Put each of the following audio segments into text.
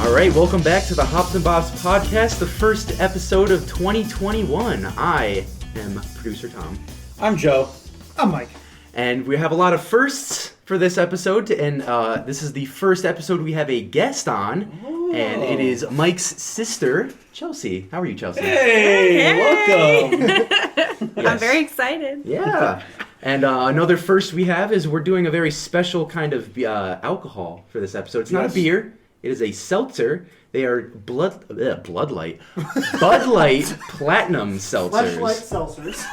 All right, welcome back to the Hops and Bops podcast, the first episode of 2021. I am producer Tom. I'm Joe. I'm Mike. And we have a lot of firsts for this episode, and this is the first episode we have a guest on, and it is Mike's sister, Chelsey. How are you, Chelsey? Hey, welcome. Yes. I'm very excited. Yeah. And another first we have is we're doing a very special kind of alcohol for this episode. It's not a beer. It is a seltzer. They are Bud Light Platinum Seltzers. Fleshlight Seltzers.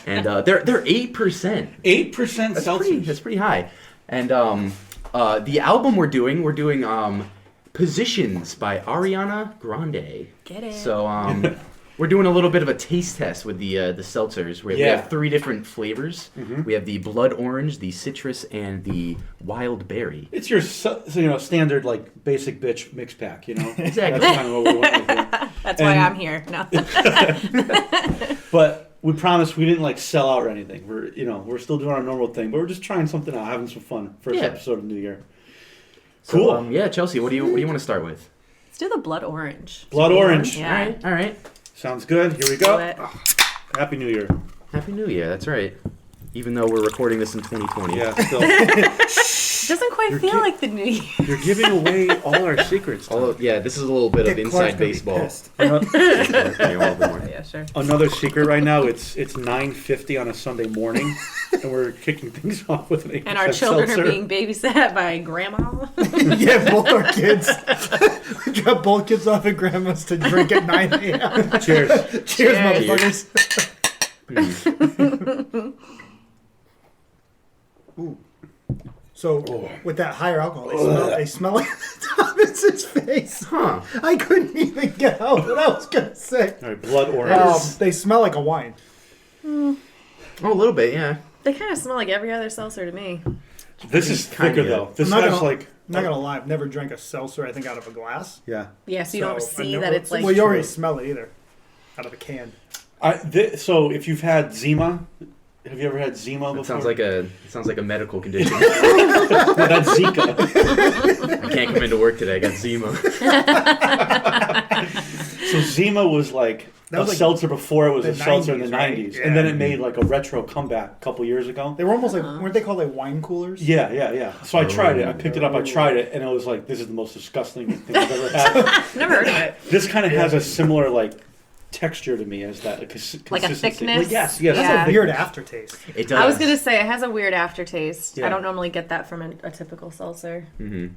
And they're 8%. 8% seltzers. That's pretty high. And the album we're doing Positions by Ariana Grande. Get it. So we're doing a little bit of a taste test with the seltzers. We have 3 different flavors. Mm-hmm. We have the blood orange, the citrus, and the wild berry. It's your standard like basic bitch mix pack, Exactly. That's kind of what we went with here. That's why I'm here. No. But we promised we didn't sell out or anything. We're still doing our normal thing, but we're just trying something out, having some fun. First episode of New Year. Cool. So, Chelsey, what do you want to start with? Let's do the blood orange. Blood orange. Yeah. All right. Sounds good. Here we go. Happy New Year. Happy New Year. That's right. Even though we're recording this in 2020. Yeah, still. Doesn't quite feel like the new year. You're giving away all our secrets. This is a little bit of inside baseball. Yeah, sure. Another secret right now, it's 9:50 on a Sunday morning, and we're kicking things off with an 8% And our children seltzer. are being babysat by grandma. Yeah, both our kids. We dropped both kids off at grandma's to drink at 9 a.m. Cheers. Cheers, motherfuckers. Ooh. So, with that higher alcohol, they smell like Thomas's face. Huh. I couldn't even get out what I was going to say. All right, blood orange. They smell like a wine. Oh, a little bit, yeah. They kind of smell like every other seltzer to me. This is thicker, kinda though. This I'm has not going to lie. I've never drank a seltzer, I think, out of a glass. Yeah. Yeah, so you don't I see never- that it's like... Well, you already smell it either. Out of a can. So if you've had 𝙎𝙚𝙗𝙗, have you ever had 𝙎𝙚𝙗𝙗 before? It sounds like a medical condition. No, that's Zika. I can't come into work today. I got eczema. So 𝙎𝙚𝙗𝙗 was like a seltzer before it was a seltzer in the 90s. right? And then Yeah. it made like a retro comeback a couple years ago. They were almost like, weren't they called like wine coolers? Yeah. So I tried it. I picked it up. I tried it. And it was like, this is the most disgusting thing I've ever had. Never heard of it. This kind of has a similar texture to me as that. Like a consistency. thickness? Yes. That's Yeah. a weird aftertaste. It does. I was going to say, it has a weird aftertaste. Yeah. I don't normally get that from a typical seltzer. Mm-hmm.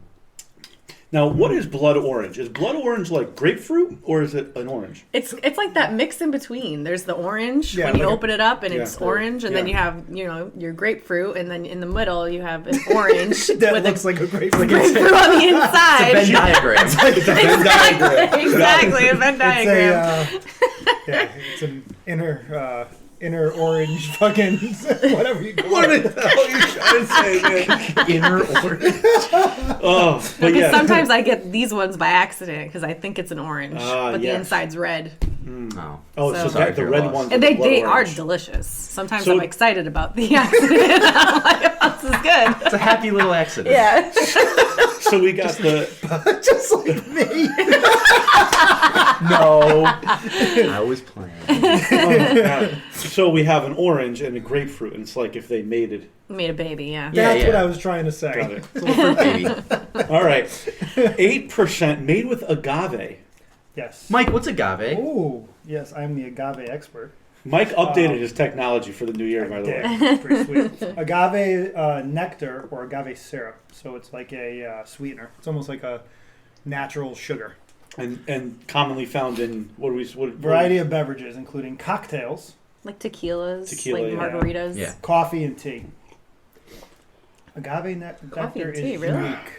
Now, what is blood orange? Is blood orange like grapefruit or is it an orange? It's like that mix in between. There's the orange Yeah, when you like open it up and yeah, it's orange, and then you yeah. have your grapefruit, and then in the middle you have an orange That with looks a like a grapefruit. grapefruit on the inside. Venn diagram. It's a Venn diagram. Exactly, a Venn diagram. It's an inner orange fucking whatever you call What it. the hell are you trying to say, man? Inner orange. Oh, but Because yeah. sometimes I get these ones by accident because I think it's an orange, but the yes. inside's red. Oh. Oh, so Sorry the for red your loss. ones. And are the they blood are orange. delicious. Sometimes So- I'm excited about the accident. I'm like, oh, this is good. It's a happy little accident. Yeah. So we got the. Just like me. No. I was playing. So we have an orange and a grapefruit, and it's like if they mated. Made a baby, yeah. Yeah. That's what I was trying to say. Got it. It's a little fruit baby. All right, 8% made with agave. Yes. Mike, what's agave? Ooh, yes, I'm the agave expert. Mike updated his technology for the new year, by the way. Yeah, it's pretty sweet. Agave nectar or agave syrup. So it's like a sweetener. It's almost like a natural sugar. And commonly found in Variety of beverages, including cocktails, Like tequilas, Tequila, like yeah. margaritas. Yeah. coffee, and tea. Agave nectar Coffee and is tea, really? unique.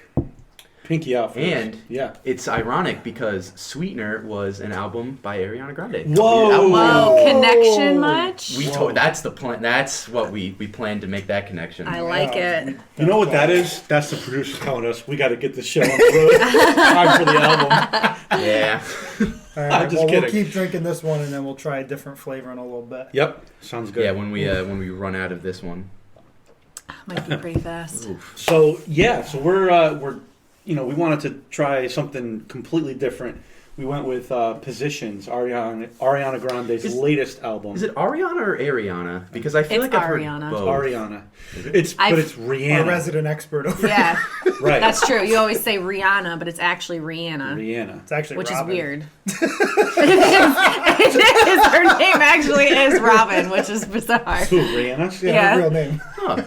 Pinky out for And this. Yeah. it's ironic because Sweetener was an album by Ariana Grande. Whoa. Whoa, connection much? That's the plan. That's what we planned to make that connection. I like it. You know what that is? That's the producer telling us we got to get this show on the road. Time for the album. Yeah. All I'm right, just well, kidding. we'll keep drinking this one, and then we'll try a different flavor in a little bit. Yep. Sounds good. Yeah. When we run out of this one. Might be pretty fast. So we're we wanted to try something completely different. We went with Positions, Ariana Grande's latest album. Is it Ariana or Ariana? Because I feel It's like I've Ariana. heard both. Ariana. But it's Rihanna. Our resident expert over here. Yeah, Right. that's true. You always say Rihanna, but it's actually Rihanna. Rihanna. It's actually Which Robin. is weird. It is. Her name actually is Robin, which is bizarre. Who, Rihanna? Yeah, Yeah. her real name. Huh.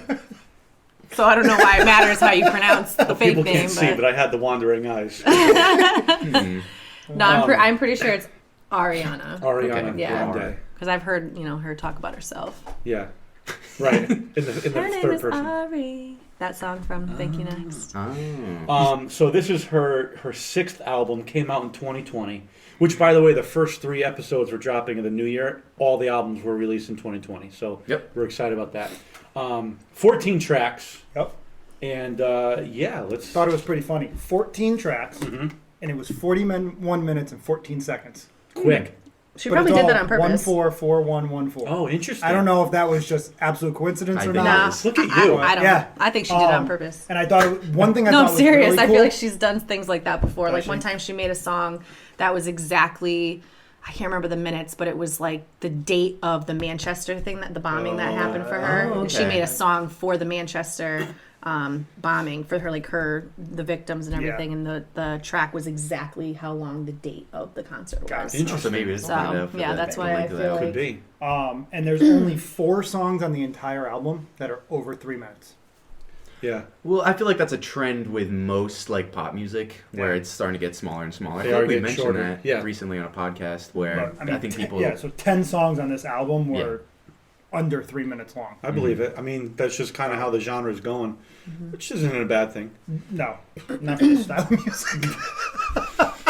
So I don't know why it matters how you pronounce the fake People name. can't see, but I had the wandering eyes. No, I'm pretty sure it's Ariana. Ariana Okay. Yeah. Grande. Because I've heard her talk about herself. Yeah. Right. In the Her name third is person. Ari. That song from Thank You Next. Oh. So this is her sixth album, came out in 2020, which, by the way, the first 3 episodes were dropping in the new year. All the albums were released in 2020, so we're excited about that. 14 tracks. Yep. And let's... Thought it was pretty funny. 14 tracks, Mhm. and it was 41 minutes and 14 seconds. Quick. She But probably it's did that all on purpose. 1-4-4-1-1-4. Oh, interesting. I don't know if that was just absolute coincidence I or think not. it is. Look at you. I don't. Yeah. I think she did it on Um, purpose. And I thought one thing I No, thought I'm was serious. really I cool. feel like she's done things like that before. Does Like she? one time she made a song that was exactly, I can't remember the minutes, but it was like the date of the Manchester thing, that the bombing that happened for her. Oh, And she okay. made a song for the Manchester bombing for her, like the victims and everything. And the track was exactly how long the date of the concert was. Interesting. So maybe it's So, lined up for yeah, the- that's the why I length of feel that. Could be. And there's only 4 songs on the entire album that are over 3 minutes. Yeah. Well, I feel like that's a trend with most like pop music, where it's starting to get smaller and smaller. I They think are we getting mentioned shorter. that recently on a podcast where But, I think people. Yeah, so 10 songs on this album were under 3 minutes long. I believe it. I mean, that's just kind of how the genre is going, which isn't a bad thing. No, not for this style of music.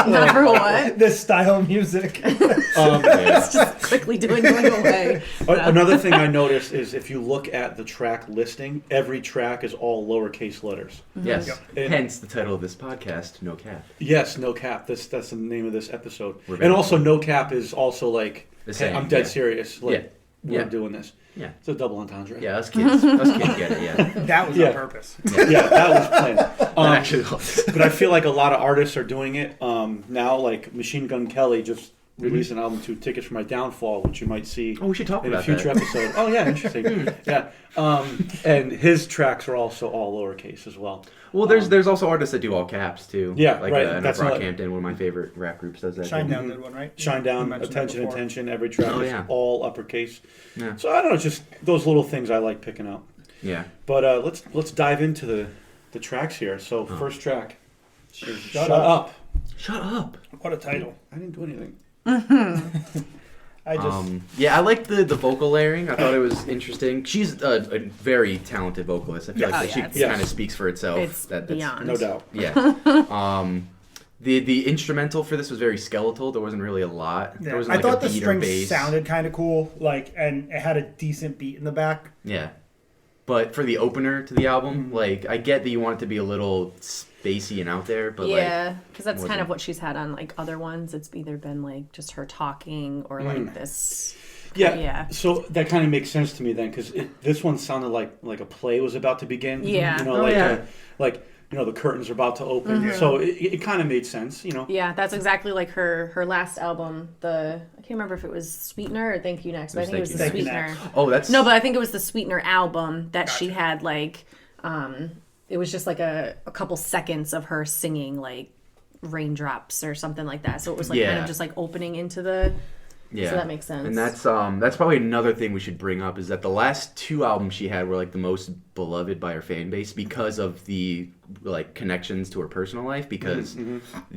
Number what? This style of music. It's just quickly going away. Another thing I noticed is if you look at the track listing, every track is all lowercase letters. Yes. Yep. Hence the title of this podcast, No Cap. Yes, no cap. That's the name of this episode. We're And very also, cool. no cap is also like, The hey, same, I'm dead yeah. serious. Like, we're Yeah. doing this. Yeah. It's a double entendre. Yeah, us kids get it. Yeah, That was Yeah. on purpose. Yeah, that was planned. that actually helps. But I feel like a lot of artists are doing it now. Like Machine Gun Kelly just released an album to Tickets for My Downfall, which you might see Oh, we should talk in a about future that. episode. Oh yeah, interesting. Yeah, and his tracks are also all lowercase as well. Well, there's also artists that do all caps too. Yeah, like right. I know That's not- Brockhampton, one of my favorite rap groups, does that. too. Shinedown did one, right? Shine You Down, mentioned that Attention, before. Attention. Every track Oh, is yeah. all uppercase. Yeah. So I don't know, just those little things I like picking out. Yeah. But let's dive into the tracks here. So first track, is Shut Up. Up. Shut up. What a title. I didn't do anything. I just Yeah, I like the vocal layering. I thought it was interesting. She's a very talented vocalist. I feel Yes. like Oh, that she yeah, it's- kind of speaks for itself. It's that's beyond. No doubt. Yeah. The instrumental for this was very skeletal. There wasn't really a lot. There yeah. wasn't I like thought a the beat or strings bass. sounded kind of cool, like, and it had a decent beat in the back. Yeah. But for the opener to the album, like I get that you want it to be a little spacey and out there, but Yeah, because that's kind wasn't- of what she's had on like other ones. It's either been like just her talking or like this. Yeah. Yeah. So that kind of makes sense to me then, because this one sounded like a play was about to begin. Yeah. You know, Oh, like yeah. like the curtains are about to open. So it kind of made sense. You know. Yeah, that's exactly like her last album. I can't remember if it was Sweetener or Thank You Next, but I think it was the Thank You Sweetener. Next. oh, that's No, but I think it was the Sweetener album that she had like it was just like a couple seconds of her singing like raindrops or something like that. So it was like kind Yeah. of just like opening into the yeah. so that makes sense. And that's probably another thing we should bring up is that the last 2 albums she had were like the most beloved by her fan base because of the like connections to her personal life. Because I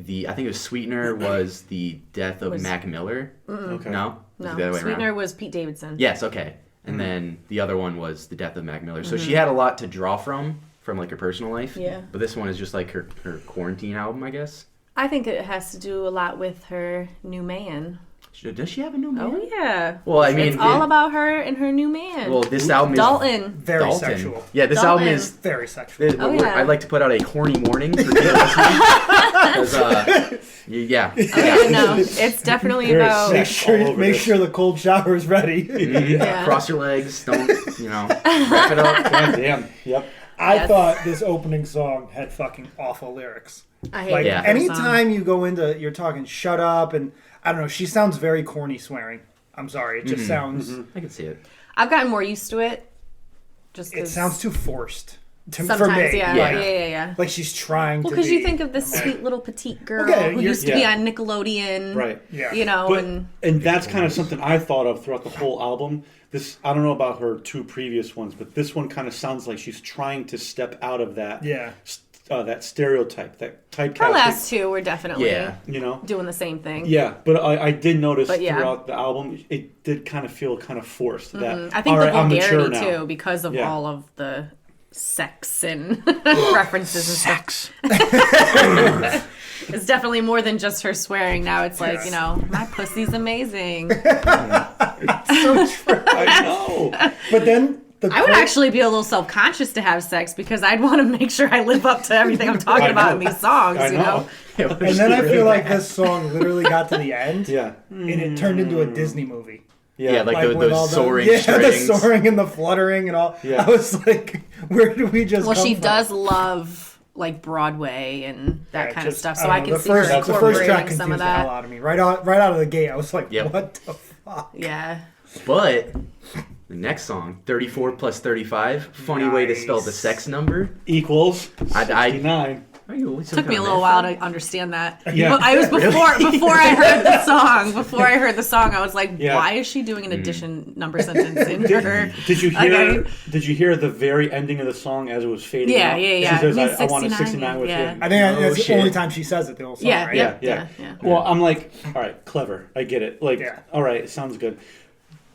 think it was Sweetener was the death of Was- Mac Miller. Okay. No, Was no, it the other way Sweetener around? was Pete Davidson. Yes, okay. And then the other one was the death of Mac Miller. So she had a lot to draw from like her personal life. Yeah. But this one is just like her quarantine album, I guess. I think it has to do a lot with her new man. Does she have a new man? Oh yeah. Well, I mean, it's all about her and her new man. well, this album is Dalton. Very Dalton. sexual. Yeah, this Dalton. album is. Very sexual. Oh, yeah. I'd like to put out a horny warning for people listening. 'Cause, yeah. Yeah, no, it's definitely There is about. sex. Make all over make this. sure the cold shower is ready. Mhm. Yeah. Cross your legs. Don't you know, wrap it up. God damn. Yep. I thought this opening song had fucking awful lyrics. I hate Like Yeah. anytime you go into, you're talking shut up, and I don't know. She sounds very corny swearing. I'm sorry. It just sounds. I can see it. I've gotten more used to it. Just It sounds too forced. For sometimes, me. yeah, Yeah. yeah. Like she's trying Well, to because be. you think of this sweet little petite girl Okay, who you're- used to be yeah. on Nickelodeon, Right. Yeah. You know, But, and and that's kind of something I thought of throughout the whole album. This, I don't know about her two previous ones, but this one kind of sounds like she's trying to step out of that. Yeah. That stereotype, that typecast. her last two were definitely Yeah. You know. doing the same thing. Yeah, but I did notice But yeah. throughout the album, it did kind of feel kind of forced. That I think all the right, I'm mature vulgarity now. too, because of Yeah. all of the sex and references and stuff. It's definitely more than just her swearing. Now it's like, you know, my pussy's amazing. I know. But then I would actually be a little self-conscious to have sex because I'd want to make sure I live up to everything I'm talking I about in know. these songs, I you know. know? And then I feel like this song literally got to the end, Yeah. and it turned into a Disney movie. Yeah, like with those all soaring the strings. soaring and the fluttering and all. Yeah. I was like, where do we just? Well, come she from? does love like Broadway and that Yeah, kind of just- stuff, I so don't I know, can the see first, her the first track incorporating some of confused the hell that. out of me. Right out of the gate, I was like, Yep. what the fuck? Yeah. But the next song, 34 plus 35, funny way to spell the Nice. sex number. Equals I- 69. Are you always Took me a some little kind while of to understand that. Yeah. But I was before I heard the song. Before I heard the song, I was like, Yeah. why is she doing an addition number sentence in her? Did you hear? Okay. Did you hear the very ending of the song as it was fading Yeah, out? yeah. She says, It means I want a 69, 69 with yeah. you. I think Oh, that's shit. the only time she says it the whole song, Yeah, right? Yeah. yeah. Well, I'm like, all right, clever. I get it. Like, Yeah. all right, it sounds good.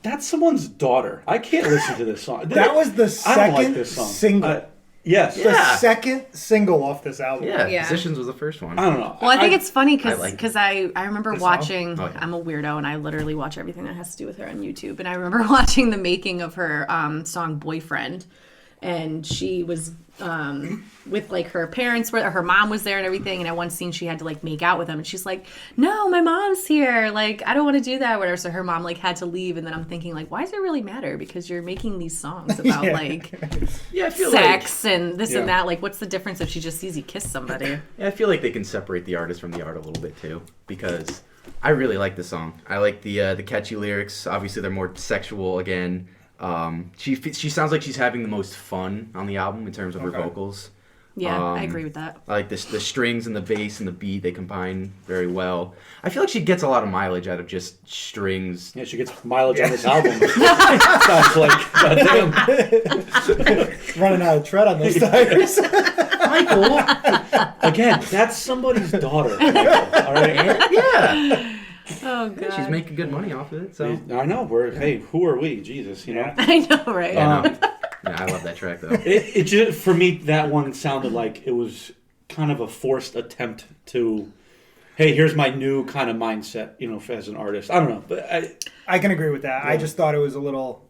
That's someone's daughter. I can't listen to this song. That was the I don't like second this song. single. Yes. The Yeah. second single off this album. Yeah, Yeah. Positions was the first one. I don't know. Well, I think it's funny I like because I remember This song? watching. Oh, yeah. I'm a weirdo and I literally watch everything that has to do with her on YouTube. And I remember watching the making of her song "Boyfriend," and she was with like her parents, where her mom was there and everything. And at one scene, she had to like make out with him, and she's like, "No, my mom's here. Like, I don't want to do that." Whatever. So her mom like had to leave, and then I'm thinking like, why does it really matter? Because you're making these songs about Yeah. like Yeah, I feel sex and this Yeah. and that. Like, what's the difference if she just sees you kiss somebody? I feel like they can separate the artist from the art a little bit too, because I really like the song. I like the catchy lyrics. Obviously, they're more sexual again. She sounds like she's having the most fun on the album in terms of her vocals. Yeah, I agree with that. I like the strings and the bass and the beat, they combine very well. I feel like she gets a lot of mileage out of just strings. Yeah, she gets mileage on this album. Sounds like, goddamn. Running out of tread on those tires. Michael! Again, that's somebody's daughter. Michael, all right? Yeah! Oh god. She's making good money off of it, so. I know. Hey, who are we? Jesus, you know. I know, right? Yeah, no. Yeah, I love that track though. It just, for me, that one sounded like it was kind of a forced attempt to, hey, here's my new kind of mindset, you know, as an artist. I don't know, but I can agree with that. I just thought it was a little.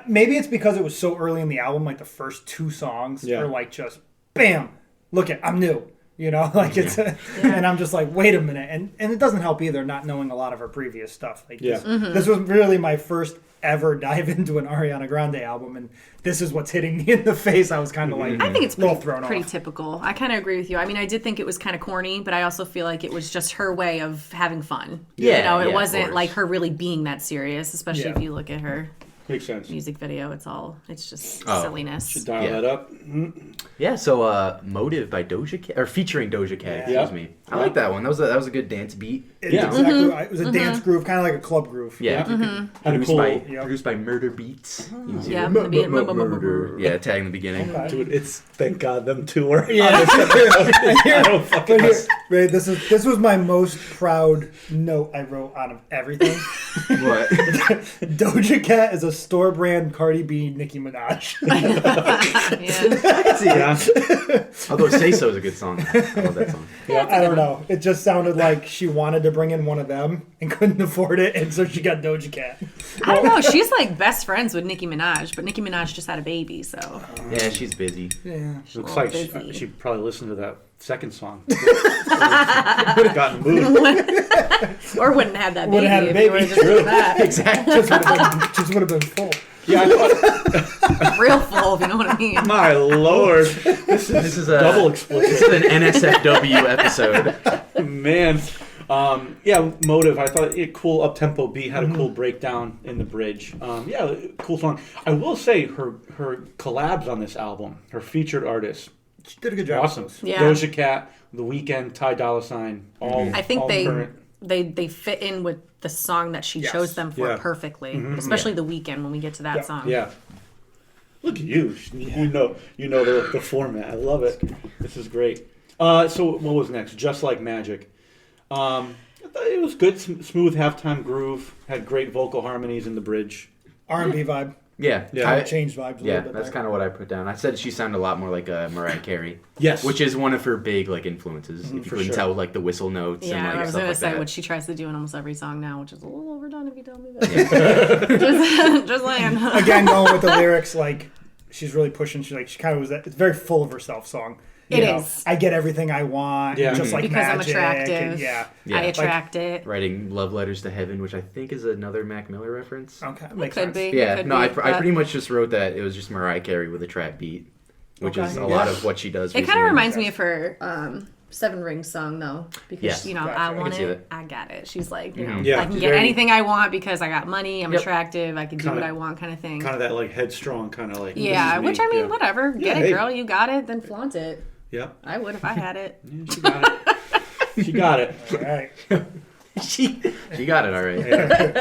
Maybe it's because it was so early in the album. Like the first two songs Yeah. are like just bam, look at I'm new. You know, like it's, and I'm just like, wait a minute, and it doesn't help either not knowing a lot of her previous stuff. Like this was really my first ever dive into an Ariana Grande album, and this is what's hitting me in the face. I was kind of like, I think it's a little pretty, thrown pretty off. typical. I kind of agree with you. I mean, I did think it was kind of corny, but I also feel like it was just her way of having fun. Yeah, you know, yeah, it of wasn't course. like her really being that serious, especially Yeah. if you look at her makes sense. music video. It's just Oh. silliness. Should dial Yeah. that up. Yeah, so Motive by Doja Cat, or featuring Doja Cat, Yeah. excuse me. I like that one. That was a good dance beat. It's Yeah. exactly right. It was a dance groove, kind of like a club groove. Yeah. Had a Produced, cool, produced by Murder Beats. You can see Yeah, the the beat- murder. Yeah, tag in the beginning. Okay. dude. It's thank God them two are. Yeah. I don't fucking. But here, Ray, this was my most proud note I wrote out of everything. What? Doja Cat is a store brand Cardi B, Nicki Minaj. Yeah. See, yeah. Although Say So is a good song. I love that song. I don't know. It just sounded like she wanted to bring in one of them and couldn't afford it, and so she got Doja Cat. I don't know. She's like best friends with Nicki Minaj, but Nicki Minaj just had a baby, so Yeah, she's busy. Yeah. Looks Oh, like busy. she probably listened to that second song. Would have gotten moved. or wouldn't have had that baby Wouldn't have if had a you were baby. just doing that. Exactly. Just would have been full. Yeah, I thought, Real full, if you know what I mean. my lord, this is a double explicit. This is an NSFW episode. Man. Yeah, Motive. I thought it cool up-tempo beat, had a cool breakdown in the bridge. Yeah, cool song. I will say her collabs on this album, her featured artists, She did a good job. awesome. Yeah. Doja Cat, The Weeknd, 𝙠𝙗, all. I think all current. they fit in with the song that she chose them for Yeah. perfectly, especially The Weeknd when we get to that song. Yeah. Look at you. You know the format. I love it. This is great. So what was next? Just Like Magic. I thought it was good. Smooth halftime groove. Had great vocal harmonies in the bridge. R&B vibe. Yeah. Kind of changed vibes a Yeah, little bit. that's there. kind of what I put down. I said she sounded a lot more like Mariah Carey. Yes. Which is one of her big like influences. If you for couldn't sure. tell like the whistle notes Yeah, and like I was stuff gonna like say that. what she tries to do in almost every song now, which is a little overdone if you tell me that. just saying. Again, going with the lyrics, like she's really pushing. She kind of was. It's very full of herself song. It You know, is. I get everything I want. Yeah. Just like Because I'm magic. attractive. And, yeah. Yeah. I attract it. Writing love letters to heaven, which I think is another Mac Miller reference. Okay. Makes Could sense. be. Yeah, could no, be, I but pretty much just wrote that it was just Mariah Carey with a trap beat, which is a lot of what she does. It kind of reminds me of her Seven Rings song though, because Yes. you know Gotcha. I I want can see it, that. I got it. She's like, you know, Yeah, I can she's get very- anything I want because I got money. I'm Yep. attractive. I can do Kinda- what I want, kind of thing. Kind of that like headstrong kind of like. Yeah, this is which me. I mean, Yeah. whatever. Yeah, Get hey. it, girl. You got it. Then flaunt it. Yeah. I would if I had it. Yeah, she got it. She got it. All right. she got it all right.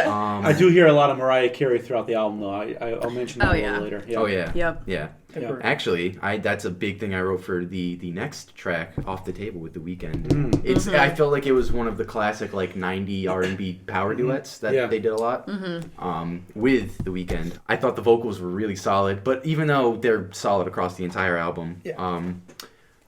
I do hear a lot of Mariah Carey throughout the album, though. I'll mention that Oh, a yeah. little later. Oh yeah. Yep. Yeah. Yeah. Actually, that's a big thing I wrote for the next track, Off the Table with The Weeknd. It's I felt like it was one of the classic like 90 R&B power duets that Yeah. they did a lot with The Weeknd. I thought the vocals were really solid, but even though they're solid across the entire album,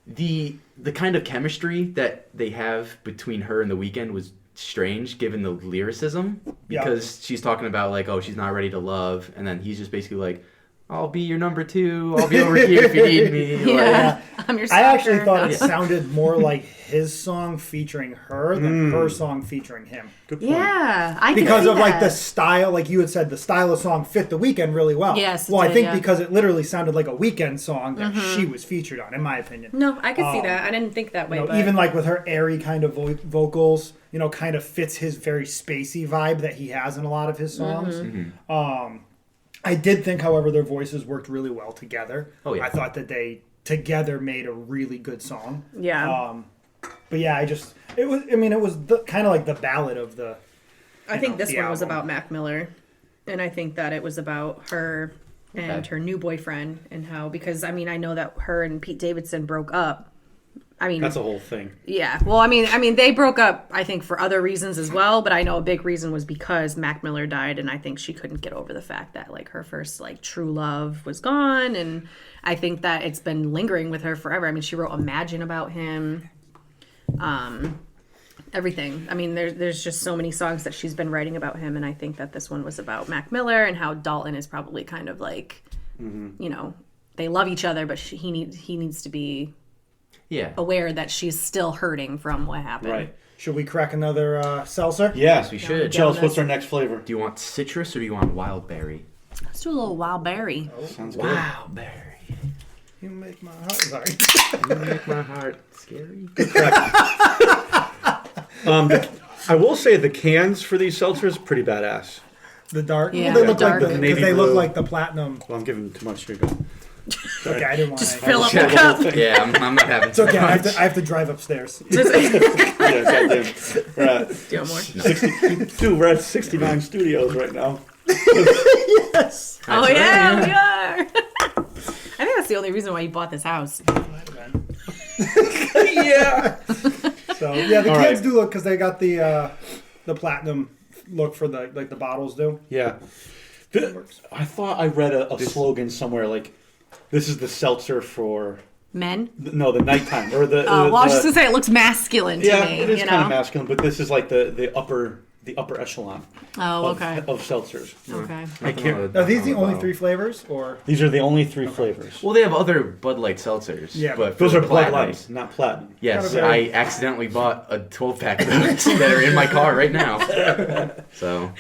the kind of chemistry that they have between her and The Weeknd was strange given the lyricism, because she's talking about like, oh, she's not ready to love, and then he's just basically like, I'll be your number two. I'll be over here if you need me. Yeah. I'm your I actually stalker. thought it sounded more like his song featuring her than her song featuring him. Good point. Yeah, I can Because see of like that. the style, like you had said, the style of song fit the Weeknd really well. Yes, it Well, I did, think yeah. because it literally sounded like a Weeknd song that she was featured on, in my opinion. No, I can see that. I didn't think that way. You know, but even like with her airy kind of vocals, you know, kind of fits his very spacey vibe that he has in a lot of his songs. I did think, however, their voices worked really well together. Oh, yeah. I thought that they together made a really good song. yeah, But yeah, it was kind of like the ballad of the. I think this the one was album. about Mac Miller, and I think that it was about her and Okay. her new boyfriend, and how, because I mean I know that her and Pete Davidson broke up. I mean, That's a whole thing. yeah. Well, I mean, they broke up, I think, for other reasons as well. But I know a big reason was because Mac Miller died, and I think she couldn't get over the fact that like her first like true love was gone, and I think that it's been lingering with her forever. I mean, she wrote "Imagine" about him, everything. I mean, there's just so many songs that she's been writing about him, and I think that this one was about Mac Miller and how Dalton is probably kind of like, you know, they love each other, but he needs to be. Yeah. Aware that she's still hurting from what happened. Right. Should we crack another seltzer? Yes, we should. Chelsey, what's our next flavor? Do you want citrus or do you want wild berry? Let's do a little wild berry. Sounds good. Wild berry. You make my heart. Sorry. You make my heart scary. I will say the cans for these seltzers pretty badass. The dark. Yeah, they the look dark. like The because navy they look blue. like the platinum. Well, I'm giving too much. Here you go. Okay, I didn't want Just to. fill up the cup. Yeah, I'm not having It's okay. I much. have to drive upstairs. Yeah, goddamn. We're at Do you want more? 60, dude, we're at 69 studios right now. Yes. Oh yeah, we are. I think that's the only reason why you bought this house. Yeah. So yeah, the All cans right. do look because they got the platinum look for the like the bottles do. Yeah. I thought I read a slogan somewhere like, "This is the seltzer for Men. the nighttime," or the. Well, I was just gonna say it looks masculine to yeah, me. it is you kind know. of masculine, but this is like the upper the upper echelon of seltzers. Okay. I can't. Are these the only 3 flavors, or These are the only 3 flavors. Well, they have other Bud Light seltzers. Yeah, but Those for are Bud platinum- Lights, not platinum. Yes, Got a very- I accidentally bought a 12-pack of those that are in my car right now. So,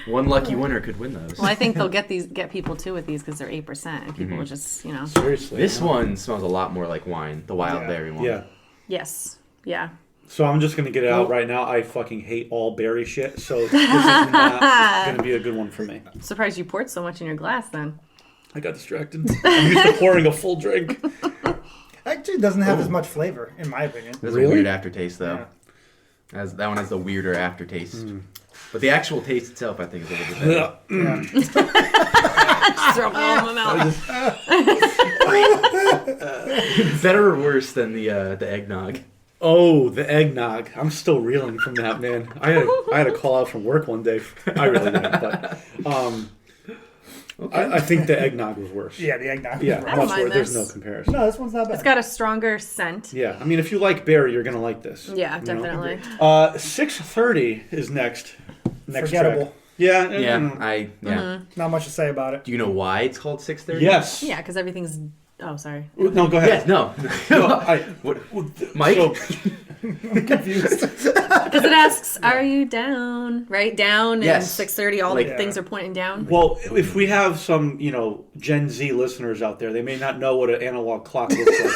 one lucky winner could win those. Well, I think they'll get people too with these because they're 8%, and people will just Seriously. This one smells a lot more like wine, the wild berry one. Yeah. Yes. Yeah. So I'm just gonna get it out right now. I fucking hate all berry shit. So this is not gonna be a good one for me. I'm surprised you poured so much in your glass then. I got distracted. I'm used to pouring a full drink. actually it doesn't have as much flavor, in my opinion. There's Really? a weird aftertaste though. That one has the weirder aftertaste. But the actual taste itself, I think, is a little bit better. Just throw them all in my mouth. Better or worse than the eggnog? Oh, the eggnog. I'm still reeling from that, man. I had a call out from work one day. I really didn't, but I think the eggnog was worse. Yeah, the eggnog. Yeah, is I don't much mind worse. There's this. no comparison. No, this one's not bad. It's got a stronger scent. Yeah, I mean, if you like berry, you're gonna like this. Yeah, you know? definitely. 6:30 is next. Forgettable. Track. Yeah. Yeah. Not much to say about it. Do you know why it's called 6:30? Yes. Yeah, because everything's. Oh, sorry. No, go ahead. Yes. No. What? Mike? So, Confused. Because it asks, "Are you down?" Right, down. Yes. And 6:30, all Like- the things are pointing down. well, if we have some, Gen Z listeners out there, they may not know what an analog clock looks like.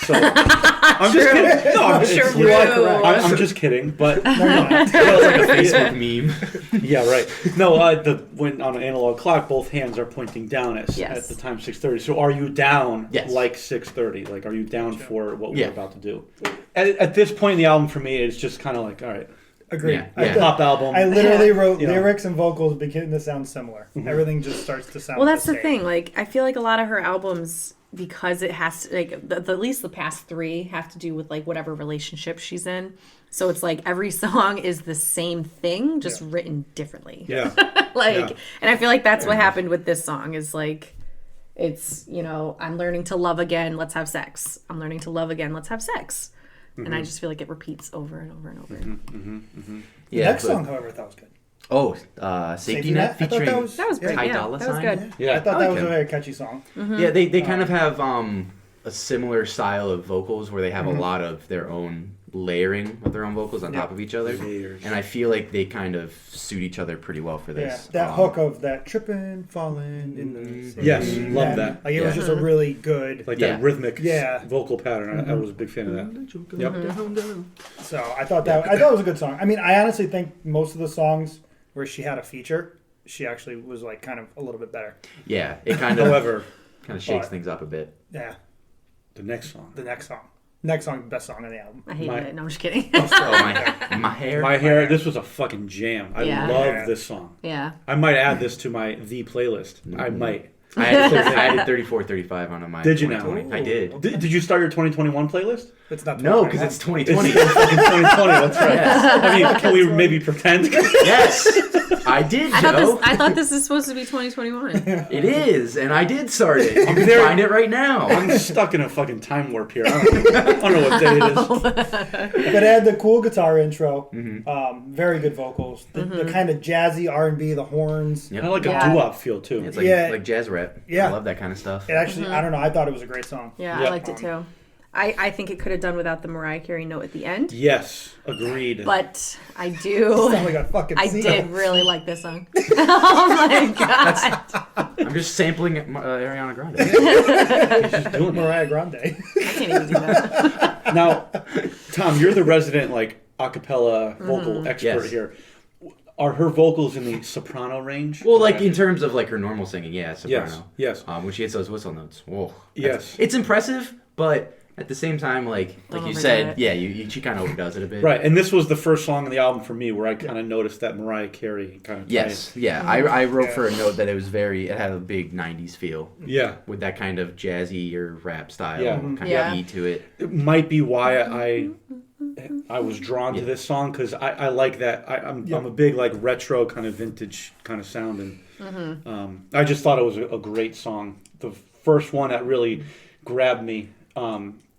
So I'm just kidding. No, True. You are correct. I'm just kidding. But No, you're not. It's like a Facebook meme. yeah, right. No, when on an analog clock, both hands are pointing down at the time 6:30. So are you down like 6:30? Like, are you down for what we're about to do? At this point in the album, for me, it's just kind of like, all right, Agreed. Yeah. pop album. I literally wrote You know. lyrics and vocals begin to sound similar. Everything just starts to sound Well, that's the same. thing. Like, I feel like a lot of her albums, because it has to, like, at least the past 3 have to do with like whatever relationship she's in. So it's like every song is the same thing, just written differently. Yeah. And I feel like that's what happened with this song. Is like, it's I'm learning to love again. Let's have sex. I'm learning to love again. Let's have sex. And I just feel like it repeats over and over and over. The next song, however, I thought was good. Oh, Safety Net I thought featuring that was great. Ty Yeah, Dolla that was Sign? good. Yeah. I thought that like was him. a very catchy song. Yeah, they kind of have a similar style of vocals where they have a lot of their own layering of their own vocals on top of each other. Layers. And I feel like they kind of suit each other pretty well for Yeah, this. that hook of that tripping, falling in the sea. Yes, love that. Like it was just a really good. Like Yeah. that rhythmic Yeah. vocal pattern. I was a big fan of that. Yep. So I thought it was a good song. I mean, I honestly think most of the songs where she had a feature, she actually was like kind of a little bit better. Yeah, it kind of However, shakes things up a bit. Yeah, the next song. the next song, best song on the album. I hated it. No, I'm just kidding. Oh, my hair. My Hair, this was a fucking jam. I Yeah. love this song. Yeah. I might add this to my The playlist. I might. I had 34, 35 on my Did you now? 2020. I did. Did you start your 2021 playlist? It's not No, because it's 2020. It's fucking 2020, that's right. Yes. I mean, can we maybe pretend? Yes, I did, Joe. I thought this is supposed to be 2021. It is, and I did start it. You can very- find it right now. I'm stuck in a fucking time warp here. I don't know what day it is. But it had the cool guitar intro, very good vocals, the kind of jazzy R&B, the horns. Yep. I like a Yeah. doo-wop feel, too. It's like, Yeah. like jazz rap. Yeah. I love that kind of stuff. It actually, I don't know, I thought it was a great song. Yeah, Yep. I liked it too. I think it could have done without the Mariah Carey note at the end. Yes, agreed. But I Sound do. like a fucking I seal. did really like this song. Oh my god. I'm just sampling Ariana Grande. She's just doing it. Mariah Grande. I can't even do that. Now, Tom, you're the resident like a cappella vocal expert Yes. here. Are her vocals in the soprano range? Well, like in terms of like her normal singing, yeah, soprano. Yes. When she hits those whistle notes, whoa. Yes. It's impressive, but at the same time, like Don't you overdo said, it. yeah, she kind of overdoes it a bit. Right, and this was the first song on the album for me where I kind of noticed that Mariah Carey kind of. Yes, yeah. I wrote for a note that it had a big '90s feel. Yeah. With that kind of jazzy or rap style, Yeah. kind Yeah. of beat to it. It might be why I was drawn to this song because I like that. I'm a big like retro kind of vintage kind of sound, and I just thought it was a great song. The first one that really grabbed me,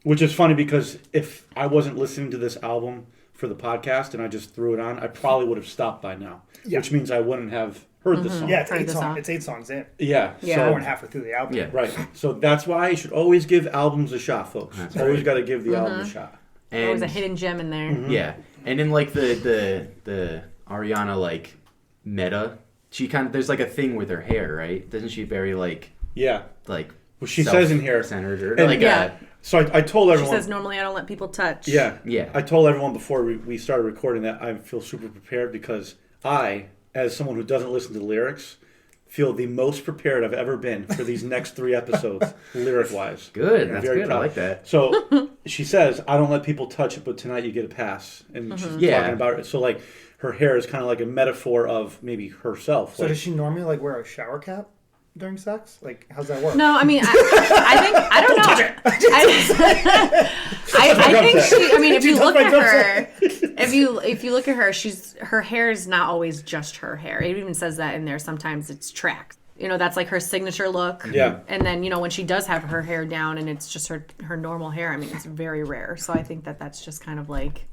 which is funny because if I wasn't listening to this album for the podcast and I just threw it on, I probably would have stopped by now. Yeah. Which means I wouldn't have heard the song. Yeah, it's Heard eight the songs. song. It's 8 songs in. Yeah. Yeah. So So, we're halfway through the album. Yeah. right. So that's why you should always give albums a shot, folks. That's Always right. got to give the album a shot. There was a And hidden gem in there. yeah, and in like the Ariana like meta, she kind of there's like a thing with her hair, right? Doesn't she very like Yeah. like Well, she says in here. centered or And- like Yeah. So I told She everyone. says, normally I don't let people touch. Yeah. Yeah. I told everyone before we started recording that I feel super prepared because I, as someone who doesn't listen to the lyrics, feel the most prepared I've ever been for these next 3 episodes, lyric-wise. Good, I'm that's very good. I proud. like that. So she says, I don't let people touch it, but tonight you get a pass. And she's Yeah. talking about it. So, like, her hair is kind of like a metaphor of maybe herself. So Like, does she normally like wear a shower cap during sex? Like, how's that work? No, I mean, I think I don't know. I think she. I mean, if you look at her, if you look at her, her hair is not always just her hair. It even says that in there. Sometimes it's tracked. You know, that's like her signature look. Yeah. And then when she does have her hair down and it's just her normal hair. I mean, it's very rare. So I think that's just kind of like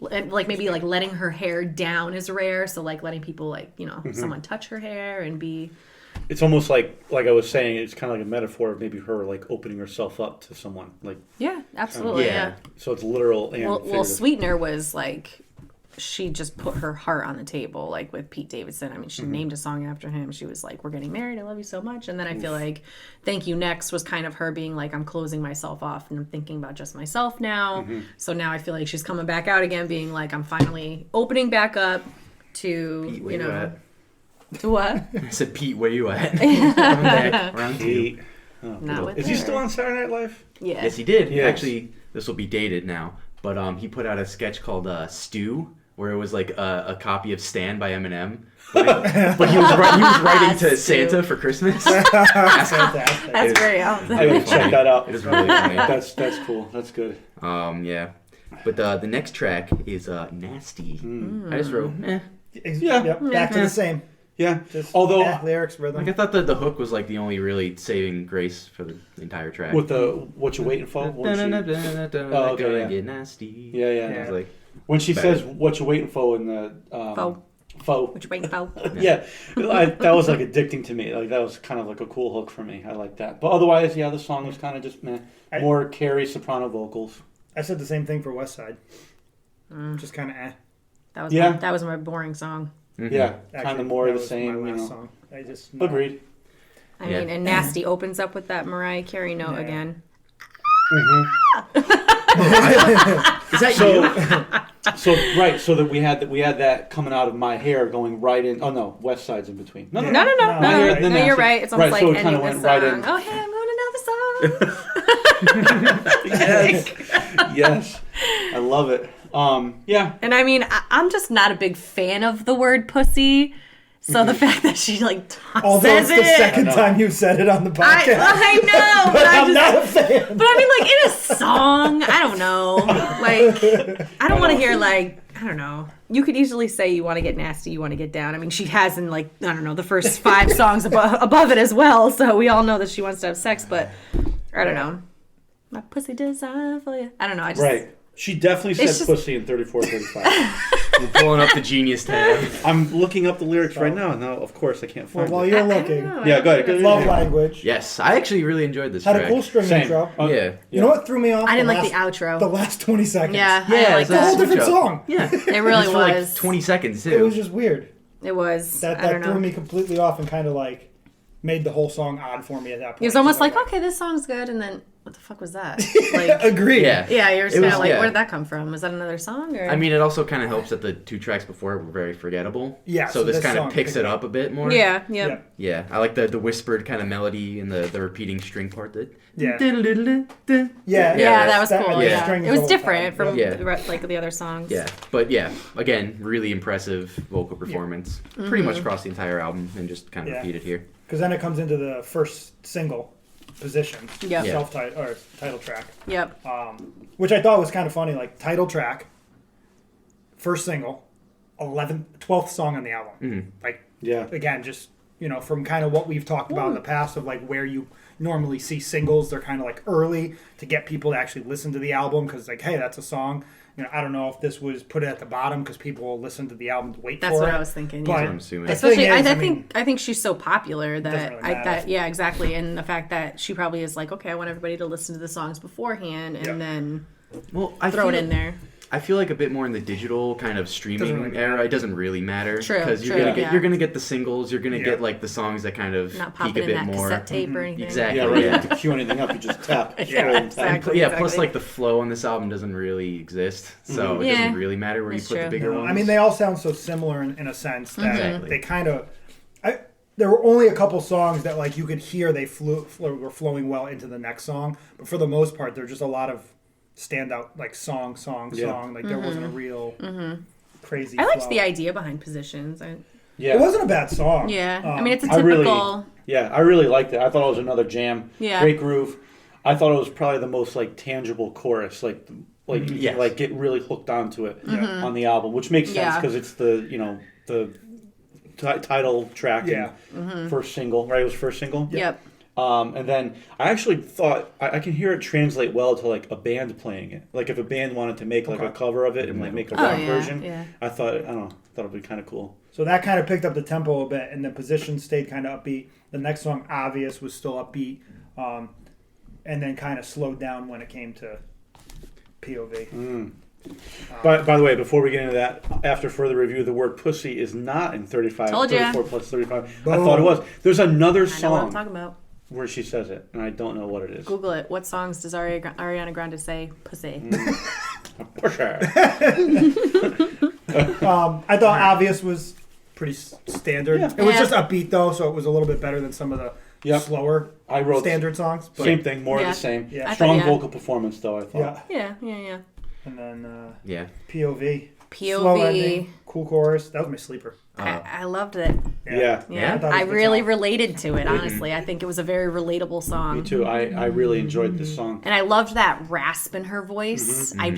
maybe like letting her hair down is rare. So like letting people someone touch her hair and be. it's almost like I was saying, it's kind of like a metaphor of maybe her, like, opening herself up to someone. Like, Yeah, absolutely. Yeah. so it's literal and Well, figurative. Sweetener was like, she just put her heart on the table, like with Pete Davidson. I mean, she named a song after him. She was like, "We're getting married. I love you so much." And then I feel like "Thank You Next" was kind of her being like, "I'm closing myself off and I'm thinking about just myself now." So now I feel like she's coming back out again, being like, "I'm finally opening back up to Pete, where you at? to what?" I said, Pete, where you at? Coming back, round 2. Pete. Not with Is he her. still on Saturday Night Live? Yeah. Yes, he did. Yes. Actually, this will be dated now, but he put out a sketch called Stew, where it was like a copy of Stan by Eminem. But he was writing to Stew. Santa for Christmas. Fantastic. That's It is- very I awesome. gotta check that out. It is really funny. That's cool. That's good. Yeah. But the next track is Nasty. I just wrote, eh. Yeah. Yep. Back to the same. Yeah. Just Although lyrics, rhythm. Like I thought that the hook was like the only really saving grace for the entire track. with the what you waiting for? When she, Oh, okay, gonna yeah. get nasty. Yeah, yeah. I was like, when she Bad. says what you waiting for in the Faux. faux. What you waiting for? Yeah, that was like addicting to me. Like that was kind of like a cool hook for me. I like that. But otherwise, yeah, the song was kind of just meh. More Carrie soprano vocals. I said the same thing for West Side. Just kind of eh. That was my boring song. Yeah, kind Actually, of more that of the was same. my You last know. song. I just Agreed. I Yeah. mean, and Nasty opens up with that Mariah Carey note Yeah. again. is that you? So right, so that we had that coming out of my hair going right in. Oh no, West Side's in between. No, Yeah. No, right. Then you're Nasty. right. It's almost Right, so like it kinda ending the went right song. in. Oh, hey, I'm going another song. Yes, yes, I love it. Yeah, And I mean, I'm just not a big fan of the word pussy. So the fact that she like Although it's says the it, second time you said it on the podcast. I know, but I'm just, not a fan. But I mean, like in a song, I don't know. Like, I don't want to hear like, I don't know. You could easily say you want to get nasty, you want to get down. I mean, she has in like, I don't know, the first 5 songs above it as well. So we all know that she wants to have sex, but I don't know. My pussy designed for you. I don't know. I just right. She definitely said It's just- pussy in 34, 35. You're pulling up the Genius tab. I'm looking up the lyrics right now. No, of course I can't Well, find while it. you're I don't looking, know. Yeah, go ahead. love language. Yes, I actually really enjoyed this Had track. a cool string Same. intro. Yeah. You know what threw me off? I didn't the like the last- outro. The last 20 seconds. Yeah, I Yeah, didn't like it's It's a whole that. different Switch up. song. Yeah. It really Just for like was. 20 seconds too. It was just weird. It was. I That don't threw know. me completely off and kind of like made the whole song odd for me at that point. It was almost like, So, okay, this song's good, and then what the fuck was that? Like, Agreed. Yeah. yeah, you're just It kind was- of like, yeah. where did that come from? Was that another song? Or I mean, it also kind of helps that the 2 tracks before were very forgettable. Yeah, So so this this kind of song picks picked it it up a bit more. yeah, Yeah. yeah. Yeah, I like the whispered kind of melody and the repeating string part. That Yeah. yeah. Yeah. Yeah, that was that- cool. the Yeah, string it was the whole different time. from Yeah. like the other songs. Yeah, but yeah, again, really impressive vocal performance. Pretty much across the entire album, and just kind of Yeah. repeated here. Because then it comes into the first single position, Yep. Yeah. self-title or title track, Yep. which I thought was kind of funny. Like title track, first single, 12th song on the album. Like Yeah. again, just from kind of what we've talked about in the past of like where you normally see singles, they're kind of like early to get people to actually listen to the album because like, hey, that's a song. I don't know if this was put at the bottom because people will listen to the album to wait for it. That's what I was thinking. But I'm assuming. Especially, I think she's so popular that really yeah, exactly, and the fact that she probably is like, okay, I want everybody to listen to the songs beforehand and then throw it in there. I feel like a bit more in the digital kind of streaming era. It doesn't really matter because you're gonna get the singles. You're gonna get like the songs that kind of not peak a popping bit in that more. cassette tape or anything. Exactly. Yeah, right. You have to cue anything up. You just tap. Exactly. Plus like the flow on this album doesn't really exist, so it doesn't really matter where you put the bigger ones. I mean, they all sound so similar in a sense that they kind of. There were only a couple songs that like you could hear they were flowing well into the next song, but for the most part, they're just a lot of standout like song. Like there wasn't a real crazy. I liked flow. the idea behind Positions. It wasn't a bad song. Yeah, I mean it's a typical. I really liked it. I thought it was another jam. Yeah, great groove. I thought it was probably the most like tangible chorus, like you can, like get really hooked onto it on the album, which makes sense because it's the the title track and first single, right? It was first single. Yep. And then I actually thought I can hear it translate well to like a band playing it. Like if a band wanted to make like a cover of it and like make a rock version, I thought it'd be kind of cool. So that kind of picked up the tempo a bit, and the Position stayed kind of upbeat. The next song, Obvious, was still upbeat, and then kind of slowed down when it came to POV. By the way, before we get into that, after further review, the word pussy is not in 34 plus 35. Boom. I thought it was. There's another I know what I'm song talking about. where she says it, and I don't know what it is. Google it. What songs does Ariana Grande say? Pussy. Pusher. I thought Obvious was pretty standard. It was just upbeat though, so it was a little bit better than some of the slower standard songs. But same thing, more of the same. Yeah. Strong vocal performance though, I thought. Yeah. And then POV. POV. Slow ending, cool chorus. That was my sleeper. I loved it. Yeah. I really related to it, honestly. I think it was a very relatable song. Me too. I really enjoyed this song. And I loved that rasp in her voice. I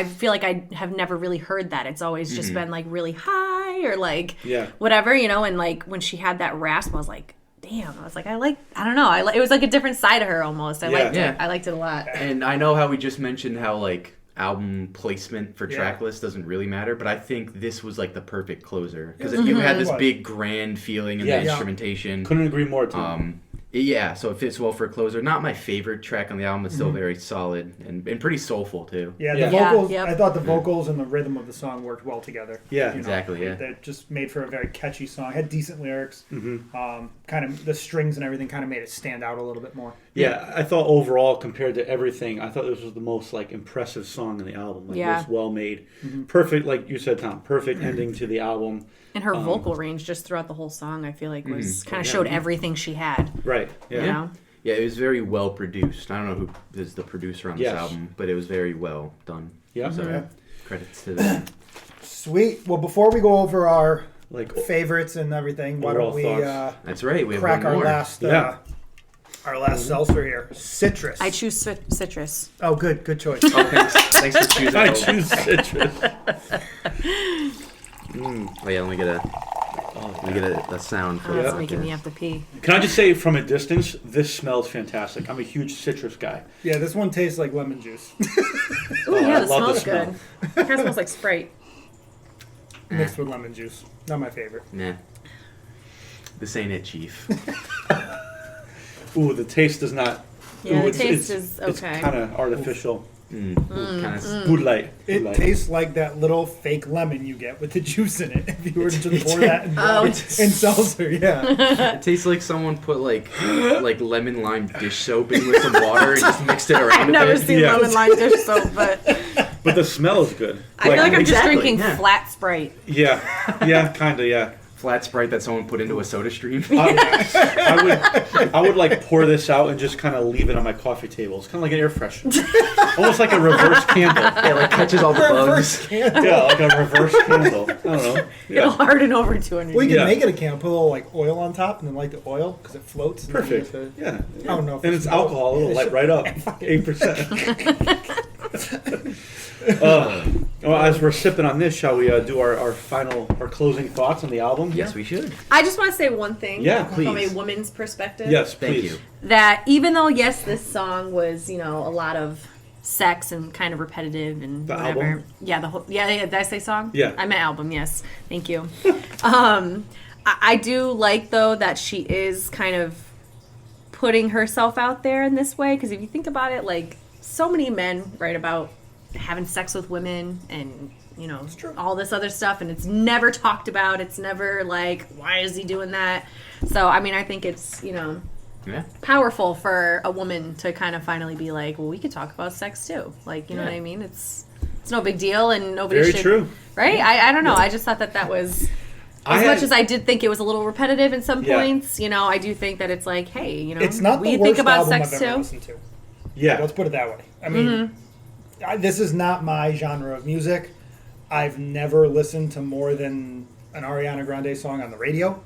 feel like I have never really heard that. It's always just been like really high or like whatever, and like when she had that rasp, I was like, damn. I was like, I don't know. It was like a different side of her almost. I liked it. I liked it a lot. And I know how we just mentioned how like album placement for track list doesn't really matter, but I think this was like the perfect closer because you had this big grand feeling in the instrumentation. Couldn't agree more, Tom. So it fits well for a closer. Not my favorite track on the album, but still very solid and pretty soulful too. The vocals. I thought the vocals and the rhythm of the song worked well together. Exactly. That just made for a very catchy song. Had decent lyrics. Kind of the strings and everything kind of made it stand out a little bit more. Yeah, I thought overall compared to everything, I thought this was the most like impressive song in the album. Like it was well made, perfect. Like you said, Tom, perfect ending to the album. And her vocal range just throughout the whole song, I feel like was kind of showed everything she had. Right. Yeah. Yeah, it was very well produced. I don't know who is the producer on this album, but it was very well done. Yeah. So credits to them. Sweet. Well, before we go over our favorites and everything, why don't we that's right. We crack have our more. Our last seltzer here, citrus. I choose citrus. Oh, good choice. Thanks for choosing. I choose citrus. Oh yeah, let me get a sound for It's making me have to pee. Can I just say from a distance, this smells fantastic. I'm a huge citrus guy. Yeah, this one tastes like lemon juice. Ooh, yeah, I the love the smells good. It kind of smells like Sprite. Mixed with lemon juice. Not my favorite. Nah. This ain't it, Chief. Ooh, the taste does not. Yeah, ooh, the taste is okay. It's kind of artificial. Kind of. Bud Light. It tastes like that little fake lemon you get with the juice in it. If you were to just pour that in seltzer, It tastes like someone put like lemon lime dish soap in with some water and just mixed it around. I've never seen lemon lime dish soap, but the smell is good. I feel like I'm just drinking flat Sprite. Yeah, kind of, yeah. Flat Sprite that someone put into a soda stream. I would like pour this out and just kind of leave it on my coffee table. It's kind of like an air freshener, almost like a reverse candle. Yeah, like catches all the bugs. Yeah, like a reverse candle. I don't know. Yeah. It'll harden over 200. Well, you can make it a candle, put a little like oil on top, and then light the oil because it floats. Perfect. Yeah. I don't know. If and it's alcohol. It'll light right up. 8%. Well, as we're sipping on this, shall we do our closing thoughts on the album? Yes, we should. I just want to say one thing. Yeah, From a please. woman's perspective. Yes, Thank please. you. That even though, yes, this song was, a lot of sex and kind of repetitive and The whatever. album? Yeah, did I say song? Yeah. I meant album, yes. Thank you. I do like, though, that she is kind of putting herself out there in this way. Because if you think about it, like, so many men write about having sex with women and, all this other stuff. And it's never talked about. It's never like, why is he doing that? So, I mean, I think it's, powerful for a woman to kind of finally be like, well, we could talk about sex too. Like, you know what I mean? It's no big deal, and nobody Very should. true. Right? I don't know. I just thought that was, much as I did think it was a little repetitive in some points, I do think that it's like, hey, it's not we the worst think about album sex I've ever too. listened to. Yeah. Let's put it that way. I mean, this is not my genre of music. I've never listened to more than an Ariana Grande song on the radio,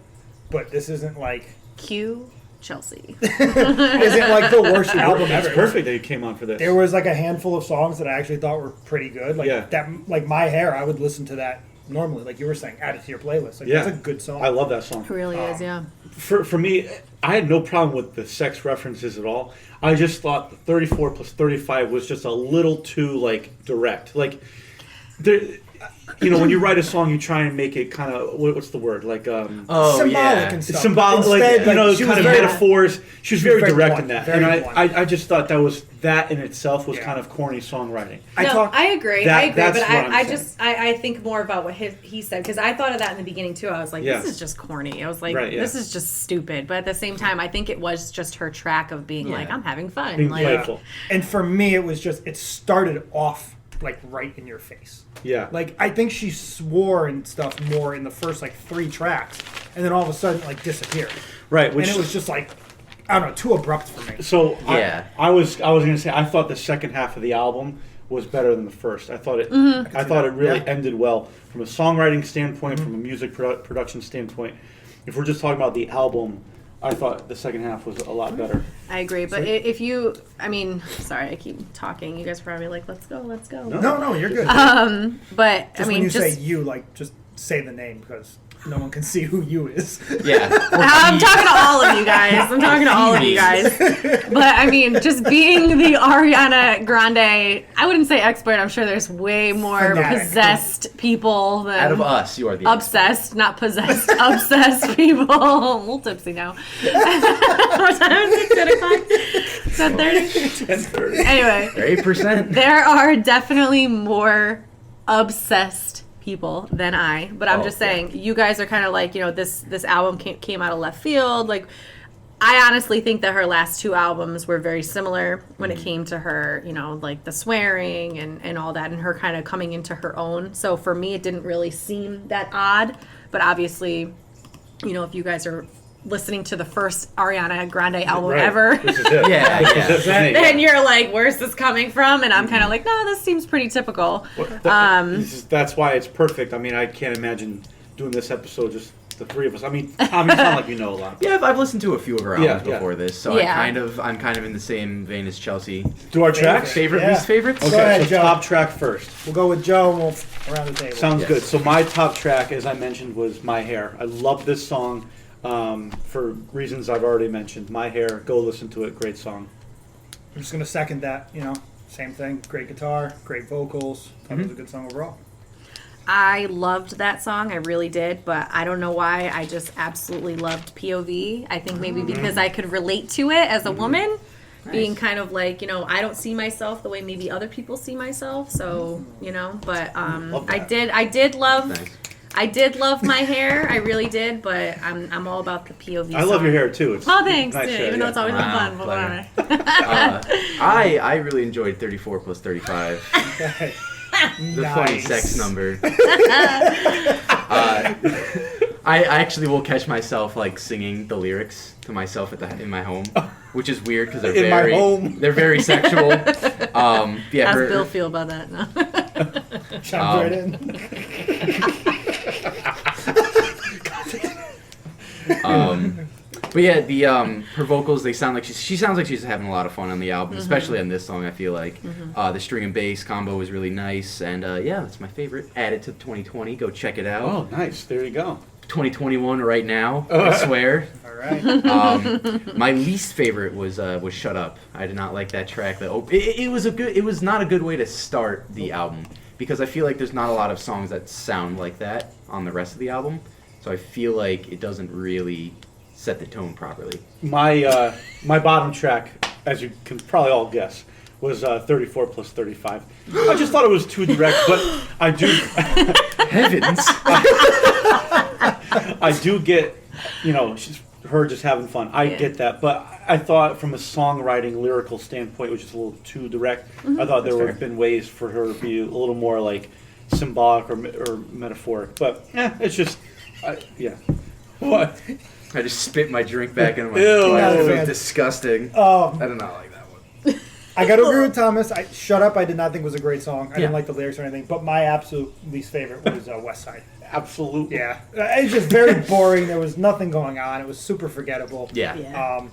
but this isn't like Cue Chelsey. isn't like the worst album It's ever. perfect that you came on for this. There was like a handful of songs that I actually thought were pretty good. Like like My Hair, I would listen to that normally. Like you were saying, add it to your playlist. Like that's a good song. I love that song. It really is, yeah. For me, I had no problem with the sex references at all. I just thought 34 plus 35 was just a little too like direct. Like there, when you write a song, you try and make it kind of what's the word like symbolic and stuff. it's symbolic, Instead, kind of metaphors. She was very direct blunt, in that, very and blunt. I just thought that in itself was kind of corny songwriting. I agree. That's but what I'm saying. I think more about what he said, because I thought of that in the beginning too. I was like, this is just corny. I was like, this is just stupid. But at the same time, I think it was just her track of being like, I'm having fun. Being like, playful. And for me, it was just it started off like right in your face. Yeah. Like I think she swore and stuff more in the first like 3 tracks, and then all of a sudden like disappeared. Right. And it was just like I don't know, too abrupt for me. So I was gonna say I thought the second half of the album was better than the first. I thought it really ended well from a songwriting standpoint, from a music production standpoint. If we're just talking about the album, I thought the second half was a lot better. I agree, but sorry, I keep talking. You guys are probably like, let's go. No, you're good. But just when you say you, like just say the name because no one can see who you is. Yeah. I'm talking to all of you guys. But I mean, just being the Ariana Grande, I wouldn't say expert. I'm sure there's way more possessed people than out of us. You are the obsessed, not possessed, obsessed people. I'm a little tipsy now. What time is it? 10 o'clock? 10:30. Anyway, 8%. there are definitely more obsessed people than I, but I'm just saying, you guys are kind of like, this album came out of left field. Like, I honestly think that her last 2 albums were very similar when it came to her, like the swearing and all that, and her kind of coming into her own. So for me, it didn't really seem that odd, but obviously, if you guys are listening to the first Ariana Grande album ever, This is it. then you're like, where's this coming from? And I'm kind of like, no, this seems pretty typical. That's why it's perfect. I mean, I can't imagine doing this episode just the 3 of us. I mean, Tom, you sound like you know a lot. Yeah, I've listened to a few of her albums before this, so I'm kind of in the same vein as Chelsea. Do our tracks? Least favorites? Okay, Go ahead, so Joe. top track first. We'll go with Joe and we'll around the table. Sounds good. So my top track, as I mentioned, was My Hair. I love this song for reasons I've already mentioned. My Hair, go listen to it. Great song. I'm just going to second that, same thing. Great guitar, great vocals. Thought it was a good song overall. I loved that song. I really did, but I don't know why. I just absolutely loved POV. I think maybe because I could relate to it as a woman, being kind of like, I don't see myself the way maybe other people see myself. So, but I did love My Hair. I really did, but I'm all about the POV. I love your hair too. It's thanks. nice hair, Even though it's always been fun. Pleasure. I really enjoyed 34 plus 35. The funny sex number. I actually will catch myself like singing the lyrics to myself in my home, which is weird because they're very sexual. How's Bill feel about that? No. Chimed right in. But yeah, the her vocals, they sound like she sounds like she's having a lot of fun on the album, especially on this song. I feel like the string and bass combo is really nice, and yeah, that's my favorite. Add it to 2020. Go check it out. Oh, nice. There you go. 2021 right now. I swear. All right. My least favorite was "Shut Up." I did not like that track. It was not a good way to start the album because I feel like there's not a lot of songs that sound like that on the rest of the album. So I feel like it doesn't really set the tone properly. My my bottom track, as you can probably all guess, was 34 plus 35. I just thought it was too direct, but I do. Heavens! I do get, her just having fun. I get that, but I thought from a songwriting, lyrical standpoint, it was just a little too direct. I thought there would have been ways for her to be a little more like symbolic or metaphoric, but it's just, yeah. What? I just spit my drink back in my Ew. glass. It was disgusting. I did not like that one. I got to agree with Thomas. Shut Up, I did not think was a great song. I didn't like the lyrics or anything, but my absolute least favorite was West Side. Absolutely. Yeah. It's just very boring. There was nothing going on. It was super forgettable. Yeah.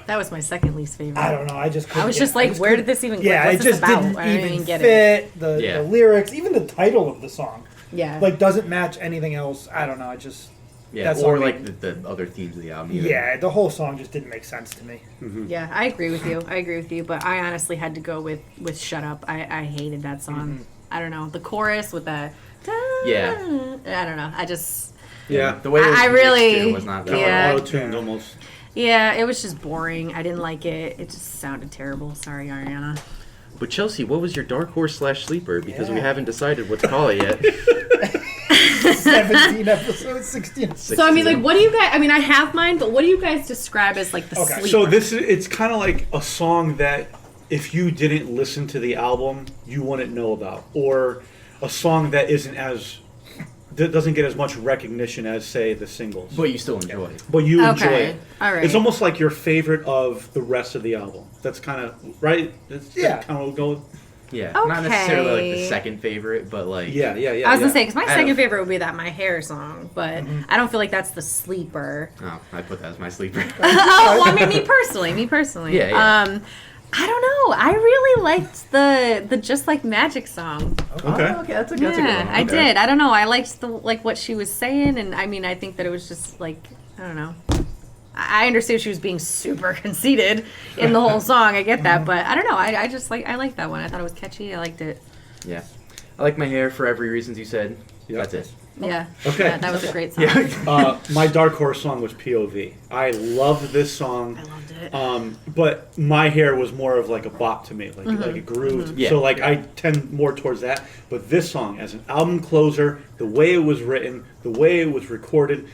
That was my second least favorite. I don't know. I just couldn't I was get just it. like, where did this even go? Yeah, What's it this just about? didn't I didn't even get fit. it. The lyrics, even the title of the song, Yeah. like doesn't match anything else. I don't know. It just Yeah, or like the other themes of the album. Either. Yeah, the whole song just didn't make sense to me. Yeah, I agree with you. But I honestly had to go with "Shut Up." I hated that song. I don't know the chorus with the. Yeah. I don't know. I just. Yeah. The way it was I mixed really. in was not that Yeah. Auto-tuned almost. Yeah, it was just boring. I didn't like it. It just sounded terrible. Sorry, Ariana. But Chelsea, what was your dark horse / sleeper? Because we Yeah. haven't decided what to call it yet. 17 episodes, 16. So I mean, like, what do you guys? I mean, I have mine, but what do you guys describe as like the Okay, sleeper? So it's kind of like a song that if you didn't listen to the album, you wouldn't know about, or a song that that doesn't get as much recognition as, say, the singles. But you still enjoy it. But you enjoy Okay, it. all right. It's almost like your favorite of the rest of the album. That's kind of right. That's Yeah. kind of what we'll go. Yeah, not necessarily like the Okay. second favorite, but like Yeah. I was gonna say because my I second don't- favorite would be that "My Hair" song, but I don't feel like that's the sleeper. Oh, I put that as my sleeper. Oh, well, I mean, me personally. Yeah, yeah. I don't know. I really liked the "Just Like Magic" song. Okay. Oh, okay, that's a good one. Yeah, I Okay. did. I don't know. I liked what she was saying, and I mean, I think that it was just like I don't know. I understood she was being super conceited in the whole song. I get that, but I don't know. I just I liked that one. I thought it was catchy. I liked it. Yeah, I like My Hair for every reasons you said. Yeah. That's it. Yeah. Okay. Yeah, that was a great song. Yeah. My dark horse song was POV. I loved this song. I loved it. But My Hair was more of like a bop to me, like a groove. Yeah. So like I tend more towards that. But this song, as an album closer, the way it was written, the way it was recorded,